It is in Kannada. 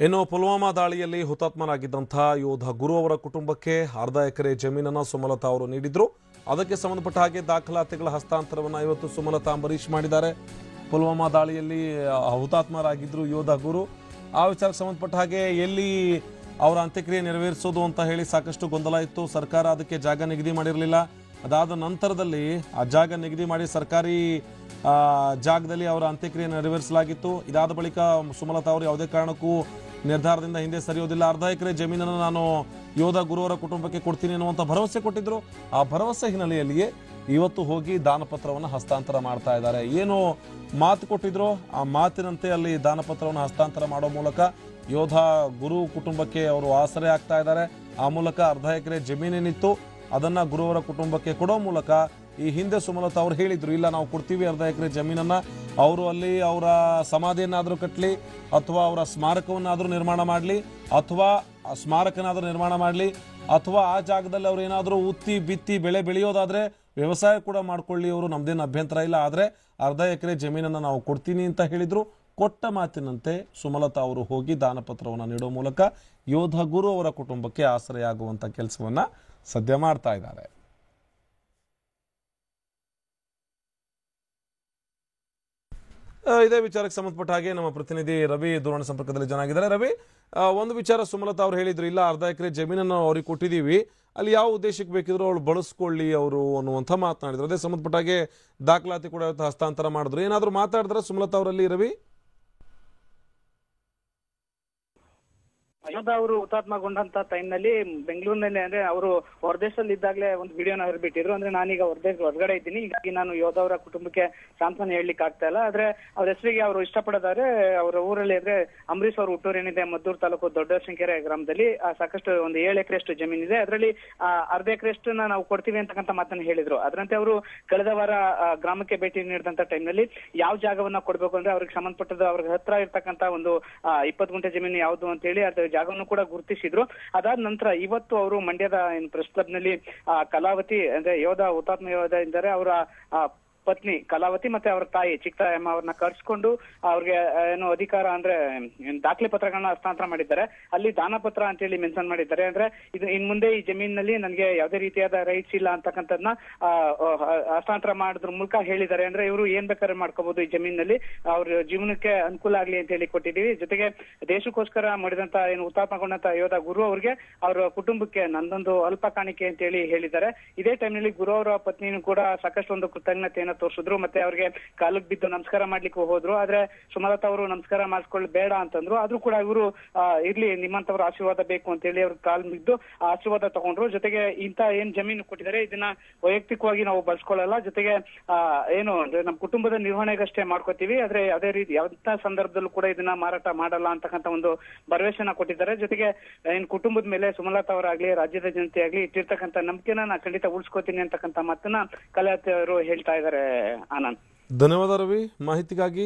ಇನ್ನು ಪುಲ್ವಾಮಾ ದಾಳಿಯಲ್ಲಿ ಹುತಾತ್ಮರಾಗಿದ್ದಂತಹ ಯೋಧ ಗುರು ಅವರ ಕುಟುಂಬಕ್ಕೆ ಅರ್ಧ ಎಕರೆ ಜಮೀನನ್ನು ಸುಮಲತಾ ಅವರು ನೀಡಿದ್ರು. ಅದಕ್ಕೆ ಸಂಬಂಧಪಟ್ಟ ಹಾಗೆ ದಾಖಲಾತಿಗಳ ಹಸ್ತಾಂತರವನ್ನು ಇವತ್ತು ಸುಮಲತಾ ಅಂಬರೀಶ್ ಮಾಡಿದ್ದಾರೆ. ಪುಲ್ವಾಮಾ ದಾಳಿಯಲ್ಲಿ ಹುತಾತ್ಮರಾಗಿದ್ರು ಯೋಧ ಗುರು. ಆ ವಿಚಾರಕ್ಕೆ ಸಂಬಂಧಪಟ್ಟ ಹಾಗೆ ಎಲ್ಲಿ ಅವರ ಅಂತ್ಯಕ್ರಿಯೆ ನೆರವೇರಿಸೋದು ಅಂತ ಹೇಳಿ ಸಾಕಷ್ಟು ಗೊಂದಲ ಇತ್ತು. ಸರ್ಕಾರ ಅದಕ್ಕೆ ಜಾಗ ನಿಗದಿ ಮಾಡಿರಲಿಲ್ಲ. ಅದಾದ ನಂತರದಲ್ಲಿ ಆ ಜಾಗ ನಿಗದಿ ಮಾಡಿ ಸರ್ಕಾರಿ ಜಾಗದಲ್ಲಿ ಅವರ ಅಂತ್ಯಕ್ರಿಯೆ ನೆರವೇರಿಸಲಾಗಿತ್ತು. ಇದಾದ ಬಳಿಕ ಸುಮಲತಾ ಅವರು ಯಾವುದೇ ಕಾರಣಕ್ಕೂ ನಿರ್ಧಾರದಿಂದ ಹಿಂದೆ ಸರಿಯೋದಿಲ್ಲ, ಅರ್ಧ ಎಕರೆ ಜಮೀನನ್ನು ನಾನು ಯೋಧ ಗುರುವರ ಕುಟುಂಬಕ್ಕೆ ಕೊಡ್ತೀನಿ ಅನ್ನುವಂಥ ಭರವಸೆ ಕೊಟ್ಟಿದ್ರು. ಆ ಭರವಸೆ ಹಿನ್ನೆಲೆಯಲ್ಲಿಯೇ ಇವತ್ತು ಹೋಗಿ ದಾನಪತ್ರವನ್ನು ಹಸ್ತಾಂತರ ಮಾಡ್ತಾ ಇದ್ದಾರೆ. ಏನು ಮಾತು ಕೊಟ್ಟಿದ್ರು ಆ ಮಾತಿನಂತೆ ಅಲ್ಲಿ ದಾನಪತ್ರವನ್ನು ಹಸ್ತಾಂತರ ಮಾಡೋ ಮೂಲಕ ಯೋಧ ಗುರು ಕುಟುಂಬಕ್ಕೆ ಅವರು ಆಸರೆ ಆಗ್ತಾ ಇದ್ದಾರೆ. ಆ ಮೂಲಕ ಅರ್ಧ ಎಕರೆ ಜಮೀನೇನಿತ್ತು ಅದನ್ನ ಗುರುವರ ಕುಟುಂಬಕ್ಕೆ ಕೊಡೋ ಮೂಲಕ ಈ ಹಿಂದೆ ಸುಮಲತಾ ಅವರು ಹೇಳಿದ್ರು, ಇಲ್ಲ ನಾವು ಕೊಡ್ತೀವಿ ಅರ್ಧ ಎಕರೆ ಜಮೀನನ್ನ, ಅವರು ಅಲ್ಲಿ ಅವರ ಸಮಾಧಿಯನ್ನಾದರೂ ಕಟ್ಟಲಿ ಅಥವಾ ಅವರ ಸ್ಮಾರಕವನ್ನಾದರೂ ನಿರ್ಮಾಣ ಮಾಡಲಿ ಅಥವಾ ಸ್ಮಾರಕನಾದರೂ ನಿರ್ಮಾಣ ಮಾಡಲಿ ಅಥವಾ ಆ ಜಾಗದಲ್ಲಿ ಅವ್ರು ಏನಾದರೂ ಉತ್ತಿ ಬಿತ್ತಿ ಬೆಳೆ ಬೆಳೆಯೋದಾದ್ರೆ ವ್ಯವಸಾಯ ಕೂಡ ಮಾಡ್ಕೊಳ್ಳಿ, ಅವರು ನಮ್ದೇನು ಅಭ್ಯಂತರ ಇಲ್ಲ, ಆದರೆ ಅರ್ಧ ಎಕರೆ ಜಮೀನನ್ನು ನಾವು ಕೊಡ್ತೀನಿ ಅಂತ ಹೇಳಿದ್ರು. ಕೊಟ್ಟ ಮಾತಿನಂತೆ ಸುಮಲತಾ ಅವರು ಹೋಗಿ ದಾನಪತ್ರವನ್ನು ನೀಡೋ ಮೂಲಕ ಯೋಧ ಗುರು ಅವರ ಕುಟುಂಬಕ್ಕೆ ಆಸರೆಯಾಗುವಂತ ಕೆಲಸವನ್ನ ಸದ್ಯ ಮಾಡ್ತಾ ಇದ್ದಾರೆ. ಇದೇ ವಿಚಾರಕ್ಕೆ ಸಂಬಂಧಪಟ್ಟ ಹಾಗೆ ನಮ್ಮ ಪ್ರತಿನಿಧಿ ರವಿ ದೂರವಾಣಿ ಸಂಪರ್ಕದಲ್ಲಿ ಜನಾಗಿದ್ದಾರೆ. ರವಿ, ಒಂದು ವಿಚಾರ ಸುಮಲತಾ ಅವರು ಹೇಳಿದ್ರು, ಇಲ್ಲ ಅರ್ಧ ಎಕರೆ ಜಮೀನನ್ನು ಅವ್ರಿಗೆ ಕೊಟ್ಟಿದ್ದೀವಿ, ಅಲ್ಲಿ ಯಾವ ಉದ್ದೇಶಕ್ಕೆ ಬೇಕಿದ್ರು ಅವಳು ಬಳಸ್ಕೊಳ್ಳಿ ಅವರು ಅನ್ನುವಂಥ ಮಾತನಾಡಿದ್ರು. ಅದೇ ಸಂಬಂಧಪಟ್ಟ ಹಾಗೆ ದಾಖಲಾತಿ ಕೂಡ ಹಸ್ತಾಂತರ ಮಾಡಿದ್ರು. ಏನಾದರೂ ಮಾತಾಡಿದ್ರೆ ಸುಮಲತಾ ಅವರಲ್ಲಿ ರವಿ? ಯೋಧ ಅವರು ಹುತಾತ್ಮಗೊಂಡಂತ ಟೈಮ್ ನಲ್ಲಿ ಬೆಂಗಳೂರಿನಲ್ಲಿ ಅಂದ್ರೆ ಅವರು ಹೊರದೇಶದಲ್ಲಿ ಇದ್ದಾಗಲೇ ಒಂದು ವಿಡಿಯೋನ ಹೊರಬಿಟ್ಟಿದ್ರು. ಅಂದ್ರೆ ನಾನೀಗ ಹೊರಗಡೆ ಇದ್ದೀನಿ, ಹೀಗಾಗಿ ನಾನು ಯೋಧ ಅವರ ಕುಟುಂಬಕ್ಕೆ ಸಾಂತ್ವನ ಹೇಳಲಿಕ್ಕೆ ಆಗ್ತಾ ಇಲ್ಲ. ಆದ್ರೆ ಅವ್ರ ಹೆಸರಿಗೆ ಅವರು ಇಷ್ಟಪಡೋದಾದ್ರೆ ಅವರ ಊರಲ್ಲಿ ಅಂದ್ರೆ ಅಂಬರೀಶ್ ಅವ್ರ ಹುಟ್ಟೂರು ಏನಿದೆ ಮದ್ದೂರು ತಾಲೂಕು ದೊಡ್ಡಶಂಕೆರೆ ಗ್ರಾಮದಲ್ಲಿ ಸಾಕಷ್ಟು ಒಂದು 7 ಎಕರೆಷ್ಟು ಜಮೀನಿದೆ. ಅದರಲ್ಲಿ ಅರ್ಧ ಎಕರೆಷ್ಟು ನಾವು ಕೊಡ್ತೀವಿ ಅಂತಕ್ಕಂಥ ಮಾತನ್ನು ಹೇಳಿದ್ರು. ಅದರಂತೆ ಅವರು ಕಳೆದ ವಾರ ಗ್ರಾಮಕ್ಕೆ ಭೇಟಿ ನೀಡಿದಂತ ಟೈಮ್ ನಲ್ಲಿ ಯಾವ ಜಾಗವನ್ನ ಕೊಡ್ಬೇಕು ಅಂದ್ರೆ ಅವ್ರಿಗೆ ಸಂಬಂಧಪಟ್ಟದ್ದು ಅವ್ರಿಗೆ ಹತ್ರ ಇರ್ತಕ್ಕಂಥ ಒಂದು 20 ಗುಂಟೆ ಜಮೀನು ಯಾವುದು ಅಂತ ಹೇಳಿ ಅದ್ರ ಜಾಗವನ್ನು ಕೂಡ ಗುರುತಿಸಿದ್ರು. ಅದಾದ ನಂತರ ಇವತ್ತು ಅವರು ಮಂಡ್ಯದ ಪ್ರೆಸ್ ಕ್ಲಬ್ ನಲ್ಲಿ ಕಲಾವತಿ ಅಂದ್ರೆ ಯೋಧ ಹುತಾತ್ಮ ಯೋಧ ಇದ್ದಾರೆ ಅವರ ಪತ್ನಿ ಕಲಾವತಿ ಮತ್ತೆ ಅವರ ತಾಯಿ ಚಿಕ್ಕತಾಯಮ್ಮ ಅವ್ರನ್ನ ಕರ್ಸ್ಕೊಂಡು ಅವ್ರಿಗೆ ಏನು ಅಧಿಕಾರ ಅಂದ್ರೆ ದಾಖಲೆ ಪತ್ರಗಳನ್ನ ಹಸ್ತಾಂತರ ಮಾಡಿದ್ದಾರೆ. ಅಲ್ಲಿ ದಾನಪತ್ರ ಅಂತ ಹೇಳಿ ಮೆನ್ಷನ್ ಮಾಡಿದ್ದಾರೆ. ಅಂದ್ರೆ ಇದು ಇನ್ ಮುಂದೆ ಈ ಜಮೀನಿನಲ್ಲಿ ನನಗೆ ಯಾವುದೇ ರೀತಿಯಾದ ರೈಟ್ಸ್ ಇಲ್ಲ ಅಂತಕ್ಕಂಥದ್ನ ಹಸ್ತಾಂತರ ಮಾಡೋದ್ರ ಮೂಲಕ ಹೇಳಿದ್ದಾರೆ. ಅಂದ್ರೆ ಇವರು ಏನ್ ಬೇಕಾದ್ರೆ ಮಾಡ್ಕೋಬಹುದು ಈ ಜಮೀನಿನಲ್ಲಿ, ಅವ್ರ ಜೀವನಕ್ಕೆ ಅನುಕೂಲ ಆಗ್ಲಿ ಅಂತ ಹೇಳಿ ಕೊಟ್ಟಿದ್ದೀವಿ. ಜೊತೆಗೆ ದೇಶಕ್ಕೋಸ್ಕರ ಮಾಡಿದಂತ ಏನು ಹುತಾತ್ಮಗೊಂಡಂತ ಯೋಧ ಗುರು ಅವ್ರಿಗೆ ಅವರ ಕುಟುಂಬಕ್ಕೆ ನಂದೊಂದು ಅಲ್ಪ ಕಾಣಿಕೆ ಅಂತ ಹೇಳಿ ಹೇಳಿದ್ದಾರೆ. ಇದೇ ಟೈಮ್ ನಲ್ಲಿ ಗುರು ಅವರ ಪತ್ನಿನೂ ಕೂಡ ಸಾಕಷ್ಟು ಒಂದು ಕೃತಜ್ಞತೆಯನ್ನು ತೋರಿಸಿದ್ರು. ಮತ್ತೆ ಅವ್ರಿಗೆ ಕಾಲಕ್ಕೆ ಬಿದ್ದು ನಮಸ್ಕಾರ ಮಾಡ್ಲಿಕ್ಕೆ ಹೋದ್ರು. ಆದ್ರೆ ಸುಮಲತಾ ಅವರು ನಮಸ್ಕಾರ ಮಾಡಿಸ್ಕೊಳ್ಳಿ ಬೇಡ ಅಂತಂದ್ರು. ಆದ್ರೂ ಕೂಡ ಇವರು ಇರ್ಲಿ ನಿಮ್ಮಂತವ್ರ ಆಶೀರ್ವಾದ ಬೇಕು ಅಂತ ಹೇಳಿ ಅವ್ರ ಕಾಲ್ ಬಿದ್ದು ಆಶೀರ್ವಾದ ತಗೊಂಡ್ರು. ಜೊತೆಗೆ ಇಂತ ಏನ್ ಜಮೀನು ಕೊಟ್ಟಿದ್ದಾರೆ ಇದನ್ನ ವೈಯಕ್ತಿಕವಾಗಿ ನಾವು ಬಳಸ್ಕೊಳ್ಳಲ್ಲ, ಜೊತೆಗೆ ಏನು ಅಂದ್ರೆ ನಮ್ಮ ಕುಟುಂಬದ ನಿರ್ವಹಣೆಗಷ್ಟೇ ಮಾಡ್ಕೋತೀವಿ, ಆದ್ರೆ ಯಾವುದೇ ರೀತಿ ಯಾವ ಸಂದರ್ಭದಲ್ಲೂ ಕೂಡ ಇದನ್ನ ಮಾರಾಟ ಮಾಡಲ್ಲ ಅಂತಕ್ಕಂಥ ಒಂದು ಭರವಸೆನ ಕೊಟ್ಟಿದ್ದಾರೆ. ಜೊತೆಗೆ ಏನ್ ಕುಟುಂಬದ ಮೇಲೆ ಸುಮಲತಾ ಅವರಾಗ್ಲಿ ರಾಜ್ಯದ ಜನತೆ ಆಗ್ಲಿ ಇಟ್ಟಿರ್ತಕ್ಕಂಥ ನಂಬಿಕೆನ ನಾ ಖಂಡಿತ ಉಳಿಸ್ಕೋತೀನಿ ಅಂತಕ್ಕಂಥ ಮಾತನ್ನ ಕಲಾವತಿ ಅವರು ಹೇಳ್ತಾ ಇದ್ದಾರೆ. ಆನಂದ್, ಧನ್ಯವಾದ ರವಿ ಮಾಹಿತಿಗಾಗಿ.